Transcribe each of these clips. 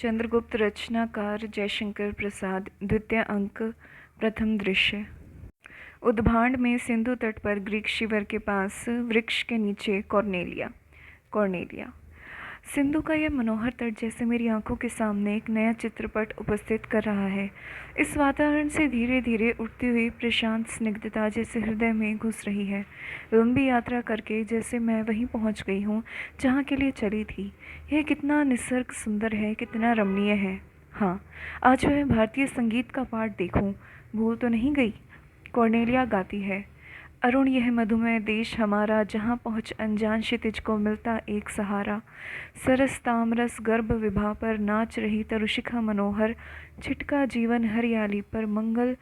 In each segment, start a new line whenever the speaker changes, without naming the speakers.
चंद्रगुप्त रचनाकार जयशंकर प्रसाद द्वितीय अंक प्रथम दृश्य। उद्भांड में सिंधु तट पर ग्रीक शिविर के पास वृक्ष के नीचे कॉर्नेलिया। सिंधु का यह मनोहर तट जैसे मेरी आंखों के सामने एक नया चित्रपट उपस्थित कर रहा है। इस वातावरण से धीरे धीरे उठती हुई प्रशांत स्निग्धता जैसे हृदय में घुस रही है। लंबी यात्रा करके जैसे मैं वहीं पहुंच गई हूँ जहाँ के लिए चली थी। यह कितना निसर्ग सुंदर है, कितना रमणीय है। हाँ, आज वह भारतीय संगीत का पाठ देखूं, भूल तो नहीं गई। कॉर्नेलिया गाती है, अरुण यह मधुमय देश हमारा, जहाँ पहुँच अनजान क्षितिज को मिलता एक सहारा। सरस तामरस गर्भ विभा पर नाच रही तरुशिखा मनोहर, छिटका जीवन हरियाली पर मंगल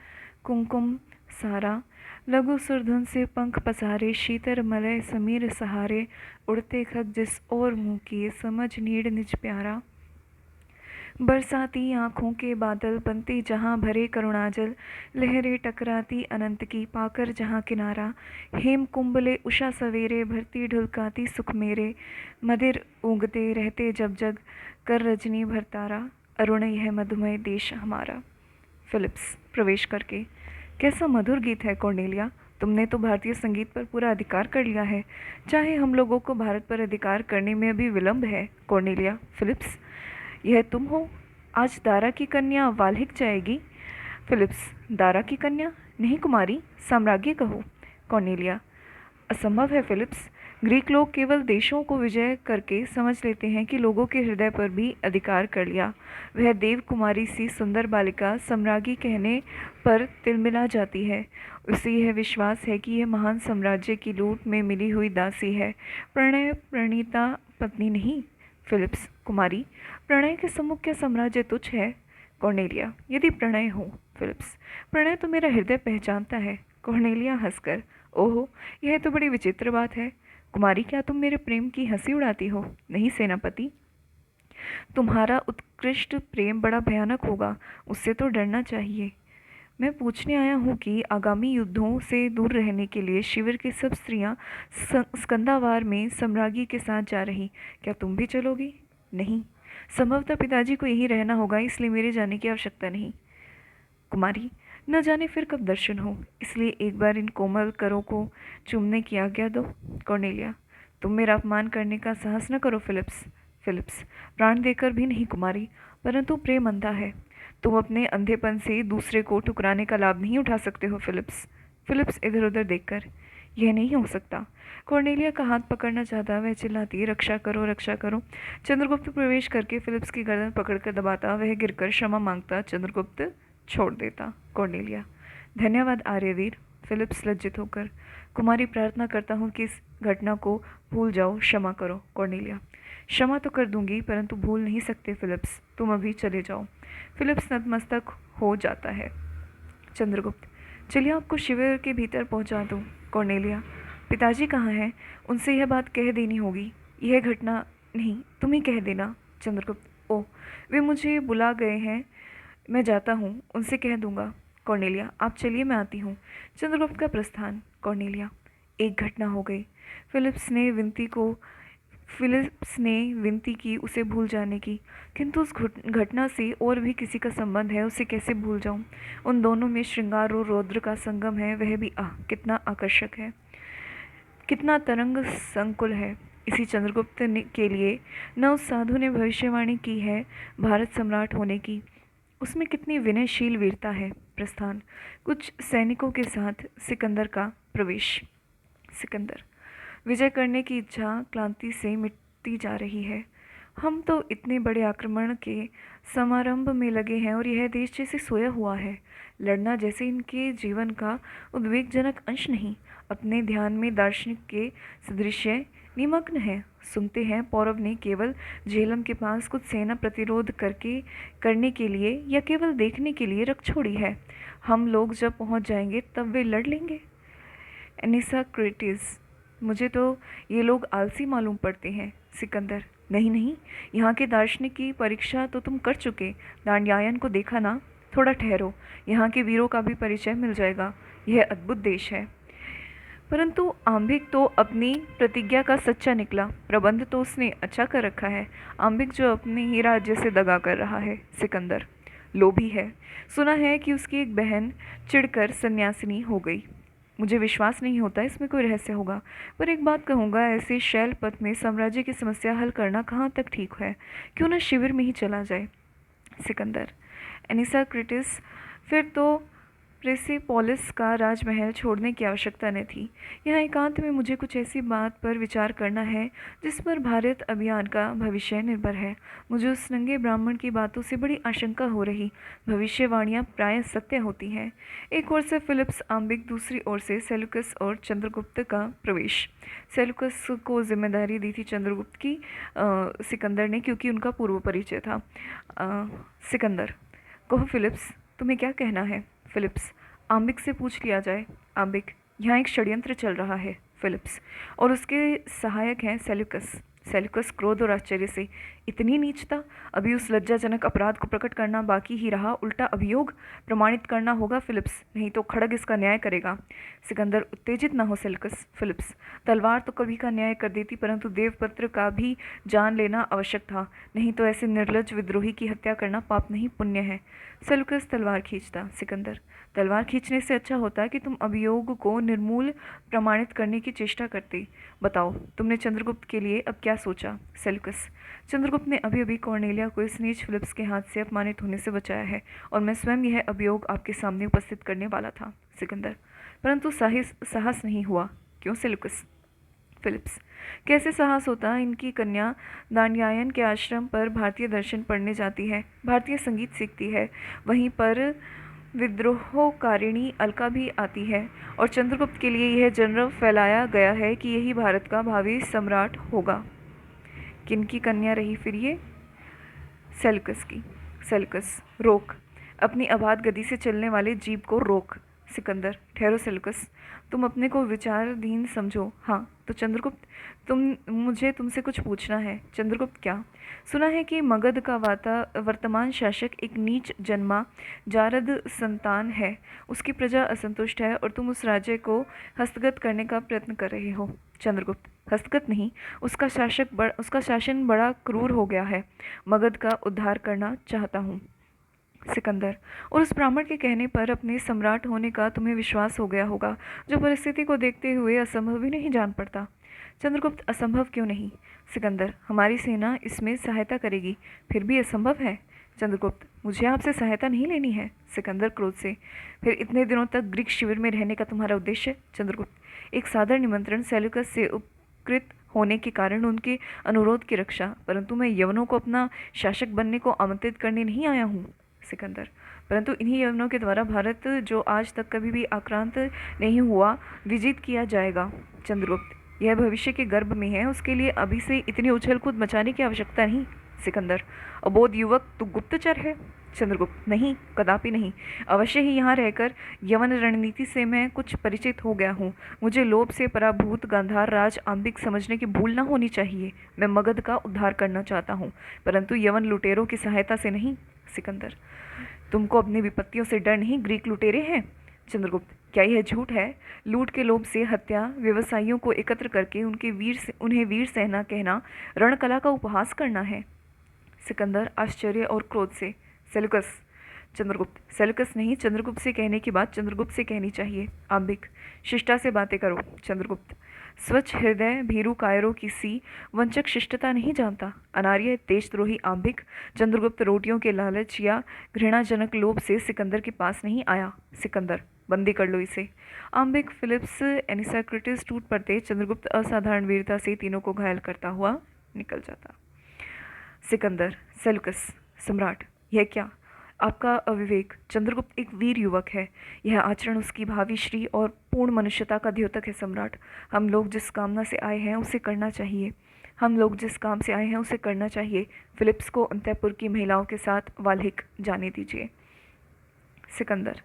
कुमकुम सारा। लघु सुरधुन से पंख पसारे, शीतर मलय समीर सहारे, उड़ते खग जिस ओर मुँह किए, समझ नीड़ निज प्यारा। बरसाती आँखों के बादल बनते जहाँ भरे करुणाजल, लहरें टकराती अनंत की पाकर जहाँ किनारा। हेम कुंबले उषा सवेरे, भरती ढुलकाती सुख मेरे, मदिर ऊँगते रहते जब जग, कर रजनी भरतारा। अरुण यह मधुमय देश हमारा। फिलिप्स प्रवेश करके, कैसा मधुर गीत है कॉर्नेलिया। तुमने तो भारतीय संगीत पर पूरा अधिकार कर लिया है, चाहे हम लोगों को भारत पर अधिकार करने में अभी विलंब है। कॉर्नेलिया। फिलिप्स, यह तुम हो? आज दारा की कन्या वाल्हिक जाएगी। फिलिप्स, दारा की कन्या नहीं कुमारी, साम्राज्ञी कहो। कॉर्नेलिया, असंभव है फिलिप्स। ग्रीक लोग केवल देशों को विजय करके समझ लेते हैं कि लोगों के हृदय पर भी अधिकार कर लिया। वह देव कुमारी सी सुंदर बालिका सम्राज्ञी कहने पर तिलमिला जाती है। उसे यह विश्वास है कि यह महान साम्राज्य की लूट में मिली हुई दासी है, प्रणय प्रणीता पत्नी नहीं। फिलिप्स, कुमारी, प्रणय के सम्मुख क्या साम्राज्य तुच्छ है। कॉर्नेलिया, यदि प्रणय हो। फिलिप्स, प्रणय तो मेरा हृदय पहचानता है। कॉर्नेलिया हंसकर, ओहो, यह तो बड़ी विचित्र बात है। कुमारी, क्या तुम मेरे प्रेम की हंसी उड़ाती हो। नहीं सेनापति, तुम्हारा उत्कृष्ट प्रेम बड़ा भयानक होगा, उससे तो डरना चाहिए। मैं पूछने आया हूँ कि आगामी युद्धों से दूर रहने के लिए शिविर की सब स्त्रियाँ स्कंदावार में सम्राज्ञी के साथ जा रही, क्या तुम भी चलोगी। नहीं, संभवतः पिताजी को यहीं रहना होगा, इसलिए मेरे जाने की आवश्यकता नहीं। कुमारी, न जाने फिर कब दर्शन हो, इसलिए एक बार इन कोमल करों को चूमने की आज्ञा दो। कॉर्नेलिया, तुम मेरा अपमान करने का साहस न करो फिलिप्स। फिलिप्स, प्राण देकर भी नहीं कुमारी, परंतु प्रेम अंधा है। तुम अपने अंधेपन से दूसरे को ठुकराने का लाभ नहीं उठा सकते हो। फिलिप्स। फिलिप्स इधर उधर देखकर, यह नहीं हो सकता। कॉर्नेलिया का हाथ पकड़ना चाहता, वह चिल्लाती, रक्षा करो रक्षा करो। चंद्रगुप्त प्रवेश करके फिलिप्स की गर्दन पकड़कर दबाता, वह गिरकर क्षमा मांगता, चंद्रगुप्त छोड़ देता। कॉर्नेलिया, धन्यवाद आर्यवीर। फिलिप्स लज्जित होकर, कुमारी, प्रार्थना करता हूँ कि इस घटना को भूल जाओ, क्षमा करो। कॉर्नेलिया, क्षमा तो कर दूंगी, परंतु भूल नहीं सकते फिलिप्स, तुम अभी चले जाओ। फिलिप्स नतमस्तक हो जाता है। चंद्रगुप्त, चलिए आपको शिविर के भीतर पहुंचा दूं। कॉर्नेलिया, पिताजी कहाँ हैं, उनसे यह बात कह देनी होगी। यह घटना नहीं, तुम ही कह देना। चंद्रगुप्त, ओह, वे मुझे बुला गए हैं, मैं जाता हूँ, उनसे कह दूंगा। कॉर्नेलिया, आप चलिए, मैं आती हूँ। चंद्रगुप्त का प्रस्थान। कॉर्नेलिया, एक घटना हो गई। फिलिप्स ने विनती की उसे भूल जाने की, किंतु उस घटना से और भी किसी का संबंध है, उसे कैसे भूल जाऊं। उन दोनों में श्रृंगार और रौद्र का संगम है, वह भी कितना आकर्षक है, कितना तरंग संकुल है। इसी चंद्रगुप्त के लिए न उस साधु ने भविष्यवाणी की है भारत सम्राट होने की, उसमें कितनी विनयशील वीरता है। प्रस्थान। कुछ सैनिकों के साथ सिकंदर का प्रवेश। सिकंदर, विजय करने की इच्छा क्लांति से मिटती जा रही है। हम तो इतने बड़े आक्रमण के समारंभ में लगे हैं और यह देश जैसे सोया हुआ है। लड़ना जैसे इनके जीवन का उद्वेगजनक अंश नहीं, अपने ध्यान में दार्शनिक के सदृश्य निमग्न है। सुनते हैं पौरव ने केवल झेलम के पास कुछ सेना प्रतिरोध करने के लिए या केवल देखने के लिए रख छोड़ी है। हम लोग जब पहुंच जाएंगे तब वे लड़ लेंगे। एनिसाक्रेटिस, मुझे तो ये लोग आलसी मालूम पड़ते हैं। सिकंदर, नहीं नहीं, यहाँ के दार्शनिक की परीक्षा तो तुम कर चुके, दांड्यायन को देखा ना। थोड़ा ठहरो, यहाँ के वीरों का भी परिचय मिल जाएगा। यह अद्भुत देश है। परंतु आम्बिक तो अपनी प्रतिज्ञा का सच्चा निकला। प्रबंध तो उसने अच्छा कर रखा है। आम्बिक जो अपने ही राज्य से दगा कर रहा है। सिकंदर लोभी है। सुना है कि उसकी एक बहन चिढ़कर सन्यासिनी हो गई। मुझे विश्वास नहीं होता इसमें कोई रहस्य होगा, पर एक बात कहूँगा, ऐसे शैलपथ में साम्राज्य की समस्या हल करना कहाँ तक ठीक है। क्यों न शिविर में ही चला जाए। सिकंदर एनिसाक्रिटिस, फिर तो प्रेसेपोलिस का राजमहल छोड़ने की आवश्यकता न थी। यहाँ एकांत में मुझे कुछ ऐसी बात पर विचार करना है जिस पर भारत अभियान का भविष्य निर्भर है। मुझे उस नंगे ब्राह्मण की बातों से बड़ी आशंका हो रही। भविष्यवाणियाँ प्रायः सत्य होती हैं। एक ओर से फिलिप्स आम्बिक, दूसरी ओर से सेल्यूकस और चंद्रगुप्त का प्रवेश। सेल्यूकस को जिम्मेदारी दी थी चंद्रगुप्त की सिकंदर ने, क्योंकि उनका पूर्व परिचय था। सिकंदर कहो फिलिप्स, तुम्हें क्या कहना है। फिलिप्स आम्बिक से पूछ लिया जाए। आम्बिक यहाँ एक षड्यंत्र चल रहा है फिलिप्स, और उसके सहायक हैं सेल्यूकस। सेल्यूकस क्रोध और आश्चर्य से, इतनी नीचता। अभी उस लज्जाजनक अपराध को प्रकट करना बाकी ही रहा, उल्टा अभियोग प्रमाणित करना होगा फिलिप्स, नहीं तो खड़ग इसका न्याय करेगा। सिकंदर उत्तेजित न हो सेल्यूकस। फिलिप्स तलवार तो कभी का न्याय कर देती, परंतु देवपत्र का भी जान लेना आवश्यक था, नहीं तो ऐसे निर्लज्ज विद्रोही की हत्या करना पाप नहीं पुण्य है। सेल्यूकस तलवार खींचता। सिकंदर तलवार खींचने से अच्छा होता है कि तुम अभियोग को निर्मूल प्रमाणित करने की चेष्टा करते। बताओ तुमने चंद्रगुप्त के लिए अब क्या सोचा। सेल्यूकस चंद्रगुप्त ने अभी अभी कॉर्नेलिया को इस नीच फिलिप्स के हाथ से अपमानित होने से बचाया है, और मैं स्वयं यह अभियोग आपके सामने उपस्थित करने वाला था। सिकंदर परंतु साहस नहीं हुआ। क्यों सेल्यूकस। फिलिप्स कैसे साहस होता। इनकी कन्या दानयायन के आश्रम पर भारतीय दर्शन पढ़ने जाती है, भारतीय संगीत सीखती है, वहीं पर विद्रोहकारिणी अलका भी आती है, और चंद्रगुप्त के लिए यह जनरव फैलाया गया है कि यही भारत का भावी सम्राट होगा। किनकी कन्या रही फिर ये। सेल्यूकस की। सेल्यूकस रोक, अपनी अबाध गति से चलने वाले जीप को रोक। सिकंदर ठहरो सेल्यूकस, तुम अपने को विचारधीन समझो। हाँ तो चंद्रगुप्त, मुझे तुमसे कुछ पूछना है। चंद्रगुप्त क्या। सुना है कि मगध का वर्तमान शासक एक नीच जन्मा जारद संतान है, उसकी प्रजा असंतुष्ट है, और तुम उस राज्य को हस्तगत करने का प्रयत्न कर रहे हो। चंद्रगुप्त हस्तगत नहीं, उसका शासन बड़ा क्रूर हो गया है। मगध का उद्धार करना चाहता हूँ। सिकंदर और उस ब्राह्मण के कहने पर अपने सम्राट होने का तुम्हें विश्वास हो गया होगा, जो परिस्थिति को देखते हुए असंभव ही नहीं जान पड़ता। चंद्रगुप्त असंभव क्यों नहीं। सिकंदर हमारी सेना इसमें सहायता करेगी, फिर भी असंभव है। चंद्रगुप्त मुझे आपसे सहायता नहीं लेनी है। सिकंदर क्रोध से, फिर इतने दिनों तक ग्रीक शिविर में रहने का तुम्हारा उद्देश्य। चंद्रगुप्त एक सादर निमंत्रण, सेल्यूकस से उपकृत होने के कारण उनके अनुरोध की रक्षा, परंतु मैं यवनों को अपना शासक बनने को आमंत्रित करने नहीं आया हूँ। सिकंदर परंतु इन्हीं यवनों के द्वारा भारत, जो आज तक कभी भी आक्रांत नहीं हुआ, विजित किया जाएगा। चंद्रगुप्त यह भविष्य के गर्भ में है, उसके लिए अभी से इतनी उछल कूद मचाने की आवश्यकता नहीं। सिकंदर अबोध युवक, तू गुप्तचर है। चंद्रगुप्त नहीं, कदापि नहीं। अवश्य ही यहाँ रहकर यवन रणनीति से मैं कुछ परिचित हो गया हूँ। मुझे लोभ से पराभूत गांधार राज आम्बिक समझने की भूल न होनी चाहिए। मैं मगध का उद्धार करना चाहता हूँ, परंतु यवन लुटेरों की सहायता से नहीं। सिकंदर तुमको अपनी विपत्तियों से डर नहीं, ग्रीक लुटेरे हैं। चंद्रगुप्त क्या यह झूठ है। लूट के लोभ से हत्या, व्यवसायियों को एकत्र करके उन्हें वीर सेना कहना, रणकला का उपहास करना है। सिकंदर आश्चर्य और क्रोध से, सेल्यूकस। चंद्रगुप्त सेल्यूकस नहीं, चंद्रगुप्त से कहने की बात चंद्रगुप्त से कहनी चाहिए। आम्बिक शिष्टा से बातें करो। चंद्रगुप्त स्वच्छ हृदय भीरु कायरों की सी वंचक शिष्टता नहीं जानता। अनार्य देशद्रोही आम्बिक। चंद्रगुप्त रोटियों के लालच या घृणाजनक लोभ से सिकंदर के पास नहीं आया। सिकंदर बंदी कर लो इसे। आम्बिक, फिलिप्स, एनिसाक्रिटिस टूट पड़ते। चंद्रगुप्त असाधारण वीरता से तीनों को घायल करता हुआ निकल जाता। सिकंदर सेल्यूकस सम्राट यह क्या, आपका अविवेक। चंद्रगुप्त एक वीर युवक है, यह आचरण उसकी भावी श्री और पूर्ण मनुष्यता का द्योतक है। सम्राट हम लोग जिस कामना से आए हैं उसे करना चाहिए। हम लोग जिस काम से आए हैं उसे करना चाहिए। फिलिप्स को अंतःपुर की महिलाओं के साथ वाल्हिक जाने दीजिए। सिकंदर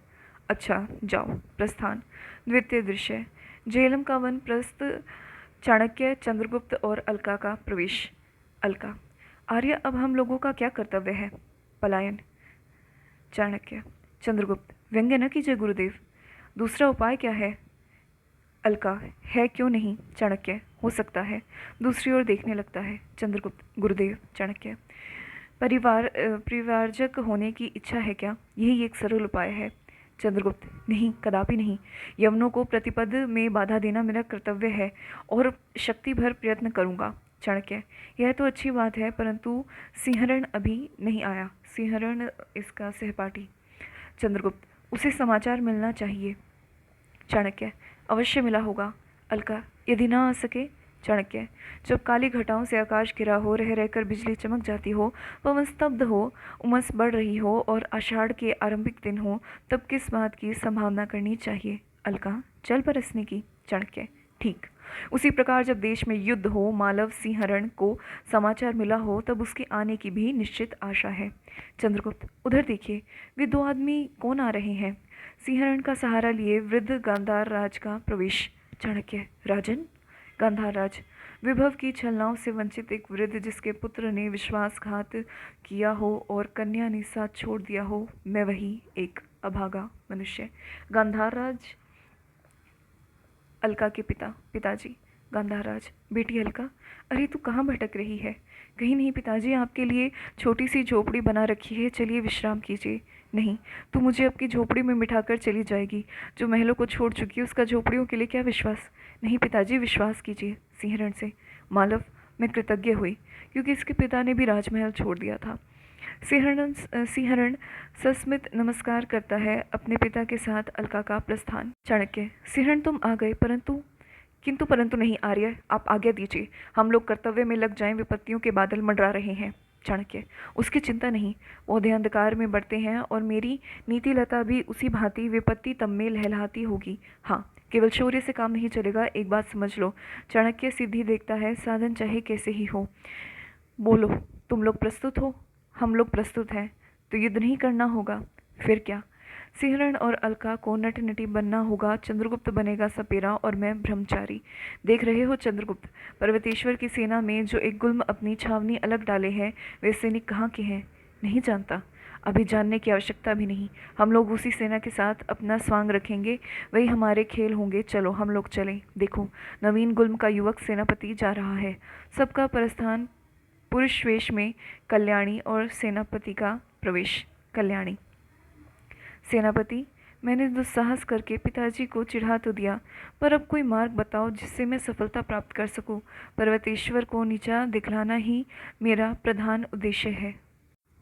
अच्छा जाओ। प्रस्थान। द्वितीय दृश्य झेलम का वन प्रस्थ। चाणक्य, चंद्रगुप्त और अलका का प्रवेश। अलका आर्य अब हम लोगों का क्या कर्तव्य है। पलायन। चाणक्य चंद्रगुप्त व्यंग्य न कीजिए गुरुदेव, दूसरा उपाय क्या है। अलका, है क्यों नहीं? चाणक्य, हो सकता है। दूसरी ओर देखने लगता है। चंद्रगुप्त, गुरुदेव। चाणक्य, परिवारजक होने की इच्छा है क्या? यही एक सरल उपाय है। चंद्रगुप्त, नहीं, कदापि नहीं। यवनों को प्रतिपद में बाधा देना मेरा कर्तव्य है और शक्ति भर प्रयत्न करूंगा। चाणक्य, यह तो अच्छी बात है, परंतु सिंहरण अभी नहीं आया। सिंहरण इसका सहपाठी। चंद्रगुप्त, उसे समाचार मिलना चाहिए। चाणक्य, अवश्य मिला होगा। अलका, यदि ना आ सके? चाणक्य, जब काली घटाओं से आकाश घिरा हो, रह रहकर बिजली चमक जाती हो, पवन स्तब्ध हो, उमस बढ़ रही हो और आषाढ़ के आरंभिक दिन हो, तब किस बात की संभावना करनी चाहिए? अलका, जल बरसने की। चाणक्य, ठीक। उसी प्रकार जब देश में युद्ध हो, मालव सिंहरण को समाचार मिला हो, तब उसके आने की भी निश्चित आशा है। चंद्रगुप्त, उधर देखिए, वे दो आदमी कौन आ रहे हैं? सिंहरण का सहारा लिए वृद्ध गांधार राज का प्रवेश। चाणक्य, राजन? गांधार राज, विभव की छलनाओं से वंचित एक वृद्ध जिसके पुत्र ने विश्वासघात किया हो और कन्या ने साथ छोड़ दिया हो, मैं वही, एक अभागा मनुष्य। गांधार राज, अलका के पिताजी। गांधाराज, बेटी अलका, अरे तू कहाँ भटक रही है? कहीं नहीं पिताजी, आपके लिए छोटी सी झोपड़ी बना रखी है, चलिए विश्राम कीजिए। नहीं, तू मुझे अपनी झोपड़ी में बिठाकर चली जाएगी। जो महलों को छोड़ चुकी है उसका झोपड़ियों के लिए क्या विश्वास? नहीं पिताजी, विश्वास कीजिए। सिंहरण से, मालव, मैं कृतज्ञ हुई, क्योंकि इसके पिता ने भी राजमहल छोड़ दिया था। सिंहरण सस्मित नमस्कार करता है। अपने पिता के साथ अलका का प्रस्थान। चाणक्य, सिंहरण तुम आ गए, परंतु नहीं आर्य, आप आज्ञा दीजिए, हम लोग कर्तव्य में लग जाएं, विपत्तियों के बादल मंडरा रहे हैं। चाणक्य, उसकी चिंता नहीं, पौधे अंधकार में बढ़ते हैं और मेरी नीतिलता भी उसी भांति विपत्ति तम में लहलहाती होगी। हाँ, केवल शौर्य से काम नहीं चलेगा, एक बात समझ लो। चाणक्य सिद्धि देखता है, साधन चाहे कैसे ही हो। बोलो, तुम लोग प्रस्तुत हो? हम लोग प्रस्तुत हैं। तो युद्ध नहीं करना होगा? फिर क्या? सिंहरण और अलका को नट नटी बनना होगा। चंद्रगुप्त बनेगा सपेरा और मैं ब्रह्मचारी। देख रहे हो चंद्रगुप्त, पर्वतेश्वर की सेना में जो एक गुल्म अपनी छावनी अलग डाले हैं, वे सैनिक कहाँ के हैं? नहीं जानता। अभी जानने की आवश्यकता भी नहीं। हम लोग उसी सेना के साथ अपना स्वांग रखेंगे, वही हमारे खेल होंगे। चलो हम लोग चलें। देखो, नवीन गुल्म का युवक सेनापति जा रहा है। सबका प्रस्थान पुरुष वेश में। कल्याणी और सेनापति का प्रवेश। कल्याणी, सेनापति, मैंने दुस्साहस करके पिताजी को चिढ़ा तो दिया, पर अब कोई मार्ग बताओ जिससे मैं सफलता प्राप्त कर सकूं। पर्वतेश्वर को नीचा दिखलाना ही मेरा प्रधान उद्देश्य है।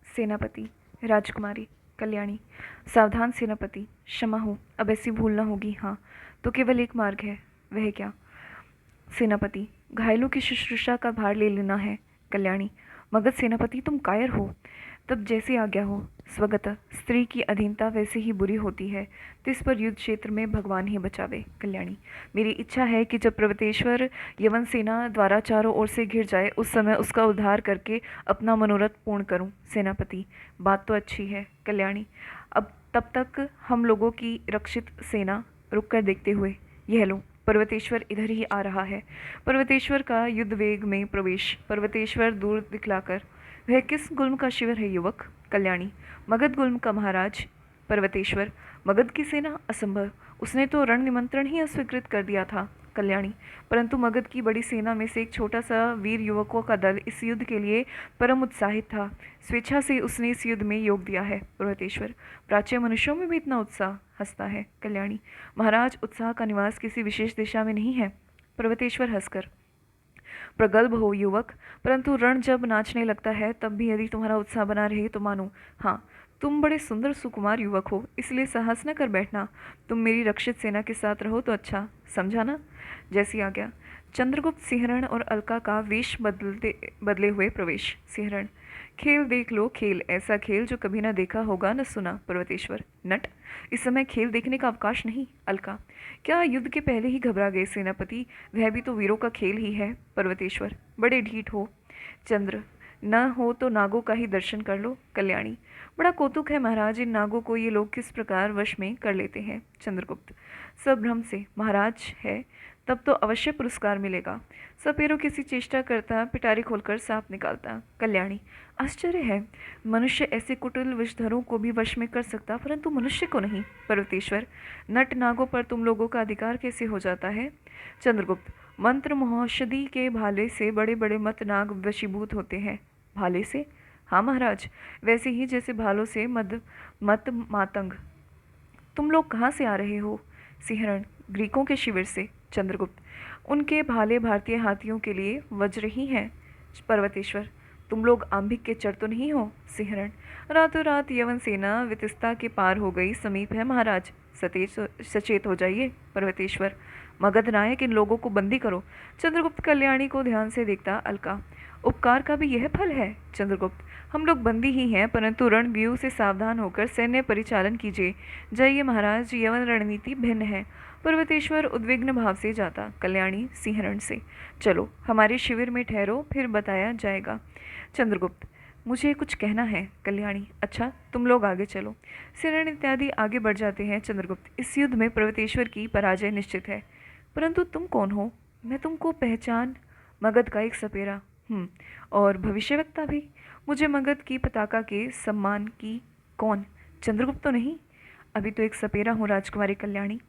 सेनापति, राजकुमारी। कल्याणी, सावधान सेनापति, क्षमा हो, अब ऐसी भूल ना होगी। हाँ, तो केवल एक मार्ग है। वह क्या? सेनापति, घायलों की शुश्रूषा का भार ले लेना है। कल्याणी, मगध सेनापति, तुम कायर हो। तब जैसी आज्ञा हो। स्वगतः स्त्री की अधीनता वैसे ही बुरी होती है, तो इस पर युद्ध क्षेत्र में भगवान ही बचावे। कल्याणी, मेरी इच्छा है कि जब पर्वतेश्वर यवन सेना द्वारा चारों ओर से घिर जाए, उस समय उसका उद्धार करके अपना मनोरथ पूर्ण करूं। सेनापति, बात तो अच्छी है। कल्याणी, अब तब तक हम लोगों की रक्षित सेना रुक कर देखते हुए, यह लो, पर्वतेश्वर इधर ही आ रहा है। पर्वतेश्वर का युद्ध वेग में प्रवेश। पर्वतेश्वर दूर दिखलाकर, वह किस गुल्म का शिविर है युवक? कल्याणी, मगध गुल्म का महाराज। पर्वतेश्वर, मगध की सेना? असंभव, उसने तो रण निमंत्रण ही अस्वीकृत कर दिया था। कल्याणी, परंतु मगध की बड़ी सेना में से एक छोटा सा वीर युवकों का दल इस युद्ध के लिए परम उत्साहित था। स्वेच्छा से उसने इस युद्ध में योग दिया है। पर्वतेश्वर, प्राच्य मनुष्यों में भी इतना उत्साह? हंसता है। कल्याणी, महाराज, उत्साह का निवास किसी विशेष दिशा में नहीं है। पर्वतेश्वर हंसकर, प्रगल्भ हो युवक, परंतु रण जब नाचने लगता है तब भी यदि तुम्हारा उत्साह बना रहे तो मानो। हाँ, तुम बड़े सुंदर सुकुमार युवक हो, इसलिए साहस न कर बैठना। तुम मेरी रक्षित सेना के साथ रहो तो अच्छा, समझा ना? जैसी आज्ञा। चंद्रगुप्त, सिंहरण और अलका का वेश बदले हुए प्रवेश। सिंहरण, खेल देख लो, खेल, ऐसा खेल जो कभी ना देखा होगा न सुना। पर्वतेश्वर, नट, इस समय खेल देखने का अवकाश नहीं। अलका, क्या युद्ध के पहले ही घबरा गए सेनापति? वह भी तो वीरों का खेल ही है। पर्वतेश्वर, बड़े ढीठ हो। चंद्र, न हो तो नागों का ही दर्शन कर लो। कल्याणी, बड़ा कौतुक है महाराज, इन नागों को ये लोग किस प्रकार वश में कर लेते हैं। चंद्रगुप्त, सब भ्रम से महाराज है, तब तो अवश्य पुरस्कार मिलेगा। सपेरों किसी चेष्टा करता, पिटारी खोलकर सांप निकालता। कल्याणी, आश्चर्य है, मनुष्य ऐसे कुटिल विषधरों को भी वश में कर सकता, परंतु मनुष्य को नहीं। पर्वतेश्वर, नट नागों पर तुम लोगों का अधिकार कैसे हो जाता है? चंद्रगुप्त, मंत्र महौषधि के भाले से बड़े बड़े मत नाग वशीभूत होते हैं। भाले से? हाँ महाराज, वैसे ही जैसे भालों से मत मातंग। तुम लोग कहाँ से आ रहे हो? सिंहरण, ग्रीकों के शिविर से। चंद्रगुप्त, उनके भाले भारतीय हाथियों के लिए वज्र ही हैं। पर्वतेश्वर, तुम लोग आंभिक के चर तो नहीं हो? सिंहरण, रातों रात यवन सेना वितस्ता के पार हो गई, समीप है महाराज, सचेत हो जाइए। पर्वतेश्वर, मगध नायक, इन लोगों को बंदी करो। चंद्रगुप्त कल्याणी को ध्यान से देखता। अलका, उपकार का भी यह फल है? चंद्रगुप्त, हम लोग बंदी ही हैं, परंतु रणव्यूह से सावधान होकर सैन्य परिचालन कीजिए। जाइए महाराज, यवन रणनीति भिन्न है। पर्वतेश्वर उद्विग्न भाव से जाता। कल्याणी सिंहरण से, चलो हमारे शिविर में ठहरो, फिर बताया जाएगा। चंद्रगुप्त, मुझे कुछ कहना है। कल्याणी, अच्छा तुम लोग आगे चलो। सिंहरण इत्यादि आगे बढ़ जाते हैं। चंद्रगुप्त, इस युद्ध में पर्वतेश्वर की पराजय निश्चित है, परंतु तुम कौन हो? मैं तुमको पहचान, मगध का एक सपेरा। और भविष्यवक्ता भी। मुझे मगध की पताका के सम्मान की। कौन? चंद्रगुप्त तो नहीं? अभी तो एक सपेरा हूँ राजकुमारी कल्याणी।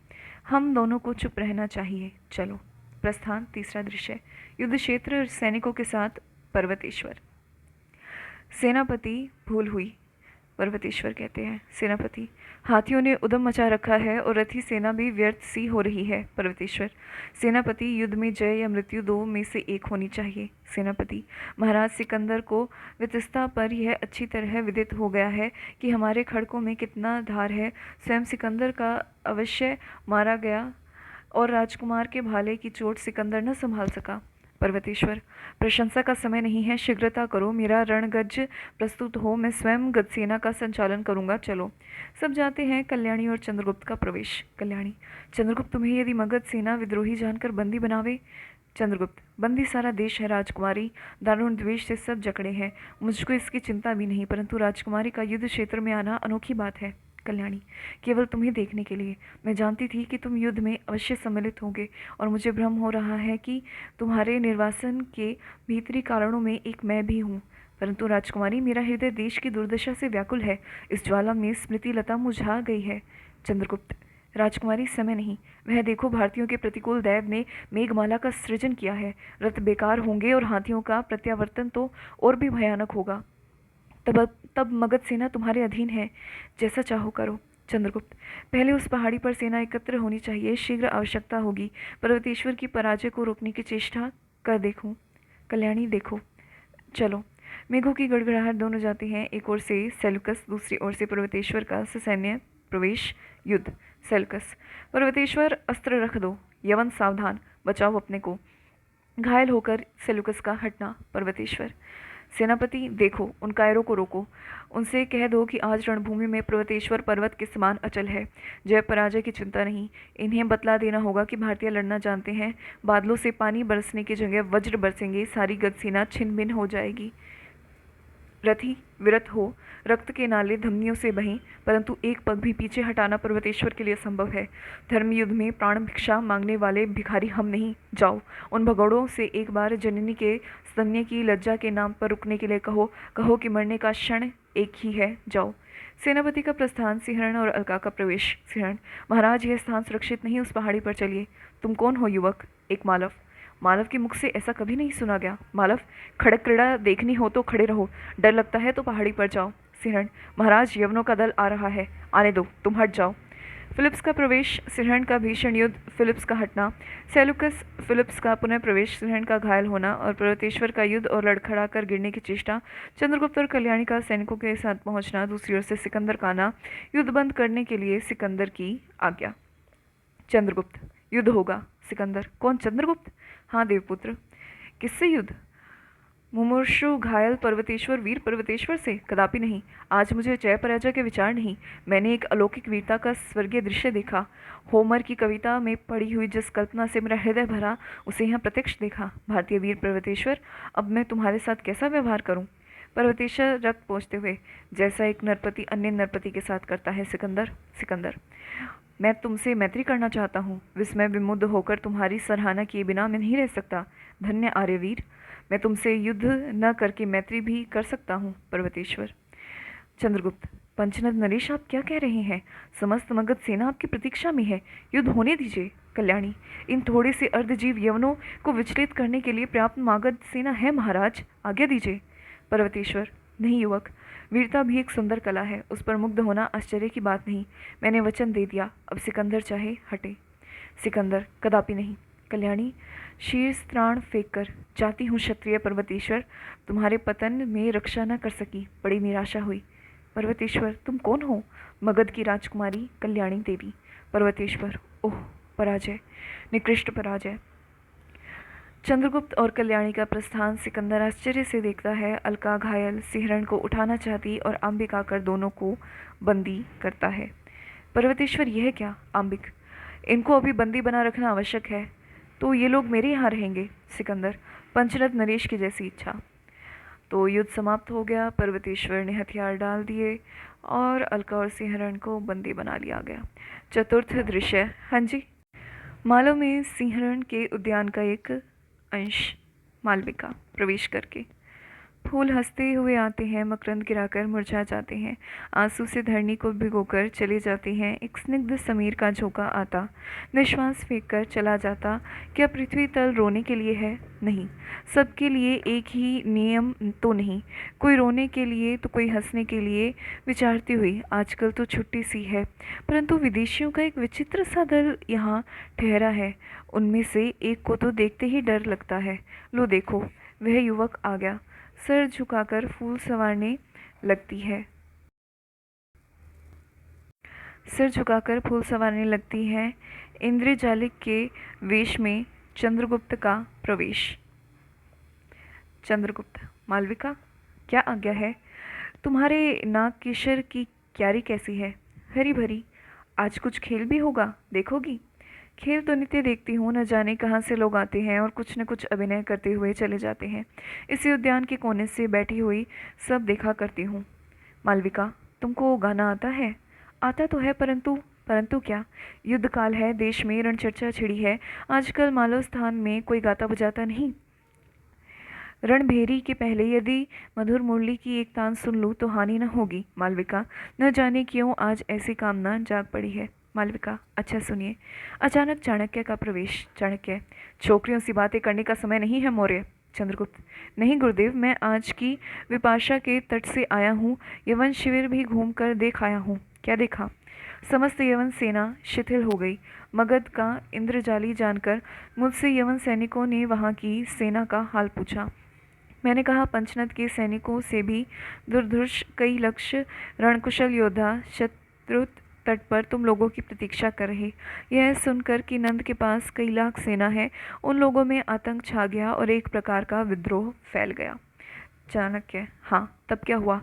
हम दोनों को चुप रहना चाहिए। चलो। प्रस्थान, तीसरा दृश्य। युद्ध क्षेत्र, सैनिकों के साथ पर्वतेश्वर। सेनापति, भूल हुई। पर्वतेश्वर कहते हैं। सेनापति, हाथियों ने उद्यम मचा रखा है और रथी सेना भी व्यर्थ सी हो रही है। पर्वतेश्वर, सेनापति, युद्ध में जय या मृत्यु दो में से एक होनी चाहिए। सेनापति, महाराज सिकंदर को वितस्ता पर यह अच्छी तरह विदित हो गया है कि हमारे खड़कों में कितना धार है। स्वयं सिकंदर का अवश्य मारा गया और राजकुमार के भाले की चोट सिकंदर न संभाल सका। पर्वतेश्वर, प्रशंसा का समय नहीं है, शीघ्रता करो, मेरा रणगज प्रस्तुत हो, मैं स्वयं गजसेना का संचालन करूंगा। चलो। सब जाते हैं। कल्याणी और चंद्रगुप्त का प्रवेश। कल्याणी, चंद्रगुप्त, तुम्हें यदि मगध सेना विद्रोही जानकर बंदी बनावे? चंद्रगुप्त, बंदी सारा देश है राजकुमारी, दारुण द्वेष से सब जकड़े हैं, मुझको इसकी चिंता भी नहीं, परंतु राजकुमारी का युद्ध क्षेत्र में आना अनोखी बात है। कल्याणी, केवल तुम्हें देखने के लिए। मैं जानती थी कि तुम युद्ध में अवश्य सम्मिलित होंगे और मुझे भ्रम हो रहा है कि तुम्हारे निर्वासन के भीतरी कारणों में एक मैं भी हूँ। परंतु राजकुमारी, मेरा हृदय देश की दुर्दशा से व्याकुल है, इस ज्वाला में स्मृति लता मुझा गई है। चंद्रगुप्त, राजकुमारी, समय नहीं, वह देखो भारतीयों के प्रतिकूल दैव ने मेघमाला का सृजन किया है, रथ बेकार होंगे और हाथियों का प्रत्यावर्तन तो और भी भयानक होगा। तब मगध सेना तुम्हारे अधीन है, जैसा चाहो करो। चंद्रगुप्त, पहले उस पहाड़ी पर सेना एकत्र होनी चाहिए, शीघ्र आवश्यकता होगी, पर्वतेश्वर की पराजय को रोकने की चेष्टा कर देखूं। कल्याणी, देखो। चलो। मेघों की गड़गड़ाहट, दोनों जाते हैं। एक ओर से सेल्युकस, दूसरी ओर से पर्वतेश्वर का ससैन्य प्रवेश। युद्ध। सेल्युकस, पर्वतेश्वर, अस्त्र रख दो, यवन सावधान, बचाओ अपने को। घायल होकर सेल्युकस का हटना। पर्वतेश्वर, सेनापति, देखो उन कायरों को रोको, उनसे कह दो कि आज रणभूमि में पर्वतेश्वर पर्वत के समान अचल है, जय पराजय की चिंता नहीं। इन्हें बतला देना होगा कि भारतीय लड़ना जानते हैं, बादलों से पानी बरसने की जगह वज्र बरसेंगे, सारी गजसेना छिन्न भिन्न हो जाएगी। रथी विरत हो, रक्त के नाले धमनियों से बहें, परंतु एक पग भी पीछे हटाना पर्वतेश्वर के लिए संभव है। धर्म युद्ध में प्राण भिक्षा मांगने वाले भिखारी हम नहीं। जाओ, उन भगौड़ों से एक बार जननी के स्तन्य की लज्जा के नाम पर रुकने के लिए कहो, कहो कि मरने का क्षण एक ही है। जाओ। सेनापति का प्रस्थान। सिंहरण और अलका का प्रवेश। सिंहरण, महाराज, यह स्थान सुरक्षित नहीं, उस पहाड़ी पर चलिए। तुम कौन हो युवक? एक मालव। मालव के मुख से ऐसा कभी नहीं सुना गया। मालव, खड़क क्रीड़ा देखनी हो तो खड़े रहो, डर लगता है तो पहाड़ी पर जाओ। सिंहरण, महाराज, यवनों का दल आ रहा है, आने दो, तुम हट जाओ। फिलिप्स का प्रवेश। सिंहरण का भीषण युद्ध, फिलिप्स का हटना। सेल्युकस, फिलिप्स का पुनः प्रवेश, सिंहरण का घायल होना और पर्वतेश्वर का युद्ध और लड़खड़ा कर गिरने की चेष्टा। चंद्रगुप्त और कल्याणी का सैनिकों के साथ पहुंचना। दूसरी ओर से सिकंदर का आना। युद्ध बंद करने के लिए सिकंदर की आज्ञा। चंद्रगुप्त, युद्ध होगा। सिकंदर, कौन? चंद्रगुप्त, हाँ देवपुत्र। किससे युद्ध? मुमूर्षु घायल पर्वतेश्वर, वीर पर्वतेश्वर से? कदापि नहीं, आज मुझे जय पराजय के विचार नहीं, मैंने एक अलौकिक वीरता का स्वर्गीय दृश्य देखा। होमर की कविता में पड़ी हुई जिस कल्पना से मेरा हृदय भरा, उसे यहाँ प्रत्यक्ष देखा। भारतीय वीर पर्वतेश्वर, अब मैं तुम्हारे साथ कैसा व्यवहार करूं? पर्वतेश्वर रक्त पोंछते हुए, जैसा एक नरपति अन्य नरपति के साथ करता है। सिकंदर। सिकंदर, मैं तुमसे मैत्री करना चाहता हूँ। विस्मय विमुग्ध होकर तुम्हारी सराहना किए बिना मैं नहीं रह सकता। धन्य आर्यवीर, मैं तुमसे युद्ध न करके मैत्री भी कर सकता हूँ। पर्वतेश्वर। चंद्रगुप्त। पंचनद नरेश, आप क्या कह रहे हैं? समस्त मगध सेना आपकी प्रतीक्षा में है, युद्ध होने दीजिए। कल्याणी। इन थोड़े से अर्धजीव यवनों को विचलित करने के लिए पर्याप्त मगध सेना है महाराज, आज्ञा दीजिए। पर्वतेश्वर। नहीं युवक, वीरता भी एक सुंदर कला है, उस पर मुग्ध होना आश्चर्य की बात नहीं। मैंने वचन दे दिया, अब सिकंदर चाहे हटे। सिकंदर। कदापि नहीं। कल्याणी। शीर्ष त्राण फेंक कर जाती हूँ क्षत्रिय पर्वतेश्वर, तुम्हारे पतन में रक्षा न कर सकी, बड़ी निराशा हुई। पर्वतेश्वर। तुम कौन हो? मगध की राजकुमारी कल्याणी देवी। पर्वतेश्वर। ओह, पराजय, निकृष्ट पराजय। चंद्रगुप्त और कल्याणी का प्रस्थान सिकंदर आश्चर्य से देखता है। अलका घायल सिंहरण को उठाना चाहती और आंबिक आकर दोनों को बंदी करता है। पर्वतेश्वर। यह क्या? आंबिक। इनको अभी बंदी बना रखना आवश्यक है, तो ये लोग मेरे यहाँ रहेंगे। सिकंदर। पंचरथ नरेश की जैसी इच्छा। तो युद्ध समाप्त हो गया। पर्वतेश्वर ने हथियार डाल दिए और अलका और सिंहरण को बंदी बना लिया गया। चतुर्थ दृश्य। हाँ जी। मालव में सिंहरण के उद्यान का एक अंश। मालविका प्रवेश करके। फूल हंसते हुए आते हैं, मकरंद गिराकर मुरझा जाते हैं, आंसू से धरनी को भिगोकर चले जाते हैं। एक स्निग्ध समीर का झोंका आता, निश्वास फेंक कर चला जाता। क्या पृथ्वी तल रोने के लिए है? नहीं। सबके लिए एक ही नियम तो नहीं, कोई रोने के लिए तो कोई हंसने के लिए। विचारती हुई, आजकल तो छुट्टी सी है, परंतु विदेशियों का एक विचित्र सा दल यहाँ ठहरा है। उनमें से एक को तो देखते ही डर लगता है। लो देखो, वह युवक आ गया, सर झुकाकर फूल संवारने लगती है। सिर झुकाकर फूल संवारने लगती है। इंद्रजालिक के वेश में चंद्रगुप्त का प्रवेश। चंद्रगुप्त। मालविका, क्या आज्ञा है? तुम्हारे नाग केशर की क्यारी कैसी है? हरी भरी। आज कुछ खेल भी होगा, देखोगी? खेल तो नित्य देखती हूँ, न जाने कहाँ से लोग आते हैं और कुछ न कुछ अभिनय करते हुए चले जाते हैं। इसी उद्यान के कोने से बैठी हुई सब देखा करती हूँ। मालविका। तुमको गाना आता है? आता तो है, परंतु परंतु क्या? युद्ध काल है, देश में रणचर्चा छिड़ी है, आजकल मालव स्थान में कोई गाता बजाता नहीं। रणभेरी के पहले यदि मधुर मुरली की एक तान सुन लूँ तो हानि न होगी। मालविका। न जाने क्यों आज ऐसी कामना जाग पड़ी है। मालविका। अच्छा सुनिए। अचानक चाणक्य का प्रवेश। चाणक्य। छोकरियों सी बातें करने का समय नहीं है मौर्य। चंद्रगुप्त। नहीं गुरुदेव, मैं आज की विपाशा के तट से आया हूँ, यवन शिविर भी घूम कर देख आया हूँ। क्या देखा? समस्त यवन सेना शिथिल हो गई। मगध का इंद्रजाली जानकर मुझसे यवन सैनिकों ने वहाँ की सेना का हाल पूछा। मैंने कहा, पंचनद के सैनिकों से भी दुर्धर्ष कई लक्ष्य रणकुशल योद्धा शत्रु तट पर तुम लोगों की प्रतीक्षा कर रहे। यह सुनकर कि नंद के पास कई लाख सेना है, उन लोगों में आतंक छा गया और एक प्रकार का विद्रोह फैल गया। चाणक्य। हाँ, तब क्या हुआ?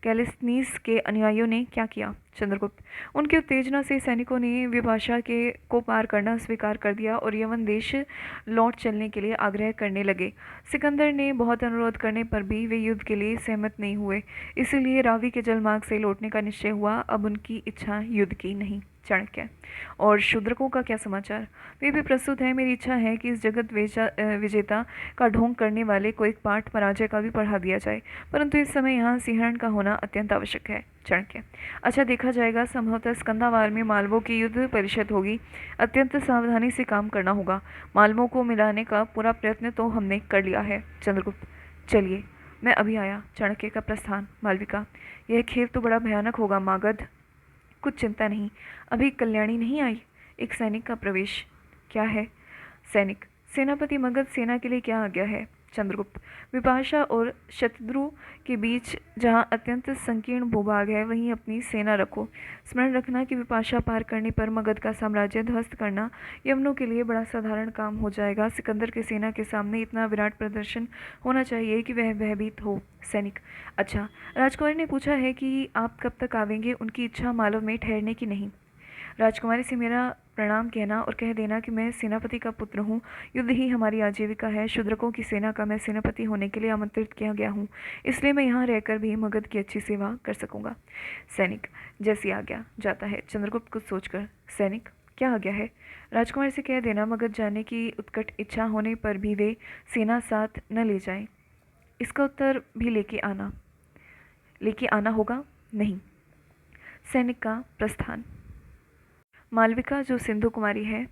कैलिस्नीस के अनुयायियों ने क्या किया? चंद्रगुप्त। उनकी उत्तेजना से सैनिकों ने विपाशा के को पार करना स्वीकार कर दिया और यवन देश लौट चलने के लिए आग्रह करने लगे। सिकंदर ने बहुत अनुरोध करने पर भी वे युद्ध के लिए सहमत नहीं हुए, इसीलिए रावी के जलमार्ग से लौटने का निश्चय हुआ। अब उनकी इच्छा युद्ध की नहीं। चाणक्य। और शूद्रकों का क्या समाचार? वे भी प्रस्तुत है। मेरी इच्छा है कि इस जगत विजेता का ढोंग करने वाले को एक पाठ पराजय का भी पढ़ा दिया जाए, परंतु इस समय यहाँ सिंहरण का होना अत्यंत आवश्यक है। चाणक्य। अच्छा, देखा जाएगा। संभवतः स्कंदावार में मालवों की युद्ध परिषद होगी, अत्यंत सावधानी से काम करना होगा। मालवों को मिलाने का पूरा प्रयत्न तो हमने कर लिया है। चंद्रगुप्त। चलिए, मैं अभी आया। चाणक्य का प्रस्थान। मालविका। यह खेल तो बड़ा भयानक होगा मागध। कुछ चिंता नहीं, अभी कल्याणी नहीं आई। एक सैनिक का प्रवेश। क्या है? सैनिक। सेनापति मगध सेना के लिए क्या आज्ञा है? चंद्रगुप्त। विपाशा और शत्रुद्रु के बीच जहाँ अत्यंत संकीर्ण भूभाग है, वहीं अपनी सेना रखो। स्मरण रखना कि विपाशा पार करने पर मगध का साम्राज्य ध्वस्त करना यवनों के लिए बड़ा साधारण काम हो जाएगा। सिकंदर की सेना के सामने इतना विराट प्रदर्शन होना चाहिए कि वह भयभीत हो। सैनिक। अच्छा, राजकुमारी ने पूछा है कि आप कब तक आवेंगे, उनकी इच्छा मालव में ठहरने की नहीं। राजकुमारी से मेरा प्रणाम कहना और कह देना कि मैं सेनापति का पुत्र हूँ। युद्ध ही हमारी आजीविका है। शूद्रकों की सेना का मैं सेनापति होने के लिए आमंत्रित किया गया हूँ, इसलिए मैं यहाँ रहकर भी मगध की अच्छी सेवा कर सकूँगा। सैनिक, जैसी आज्ञा। जाता है। चंद्रगुप्त कुछ सोचकर, सैनिक, क्या आज्ञा है? राजकुमारी से कह देना मगध जाने की उत्कट इच्छा होने पर भी वे सेना साथ न ले जाएं। इसका उत्तर भी लेके आना होगा। नहीं। सैनिक का प्रस्थान। मालविका, जो सिंधु कुमारी है,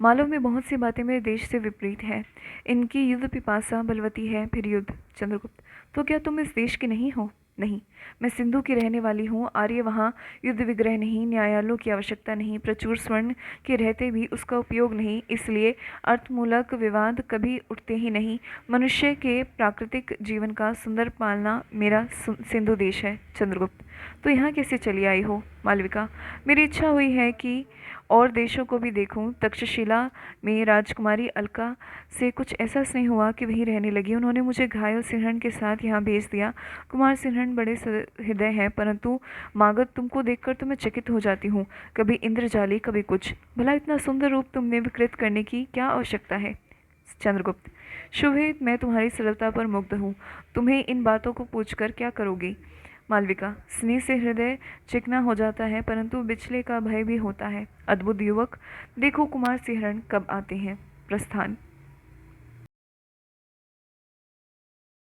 मालव में बहुत सी बातें मेरे देश से विपरीत है। इनकी युद्ध पिपासा बलवती है। फिर युद्ध। चंद्रगुप्त, तो क्या तुम इस देश के नहीं हो? नहीं, मैं सिंधु की रहने वाली हूँ। आर्य वहाँ युद्ध विग्रह नहीं, न्यायालयों की आवश्यकता नहीं, प्रचुर स्वर्ण के रहते भी उसका उपयोग नहीं, इसलिए अर्थमूलक विवाद कभी उठते ही नहीं। मनुष्य के प्राकृतिक जीवन का सुंदर पालना मेरा सिंधु देश है। चंद्रगुप्त, तो यहाँ कैसे चली आई हो? मालविका, मेरी इच्छा हुई है कि और देशों को भी देखूं। तक्षशिला में राजकुमारी अलका से कुछ ऐसा स्नेह हुआ कि वहीं रहने लगी। उन्होंने मुझे घायल सिंहण के साथ यहाँ भेज दिया। कुमार सिंहण बड़े हृदय हैं, परंतु मागध तुमको देखकर तो मैं चकित हो जाती हूँ। कभी इंद्रजाली, कभी कुछ। भला इतना सुंदर रूप तुमने विकृत करने की क्या आवश्यकता है? चंद्रगुप्त, शुभे, मैं तुम्हारी सरलता पर मुग्ध हूँ। तुम्हें इन बातों को पूछकर क्या करोगी? मालविका, स्नेह से हृदय चिकना हो जाता है, परंतु बिछले का भय भी होता है। अद्भुत युवक, देखो कुमार सिंहण कब आते हैं। प्रस्थान।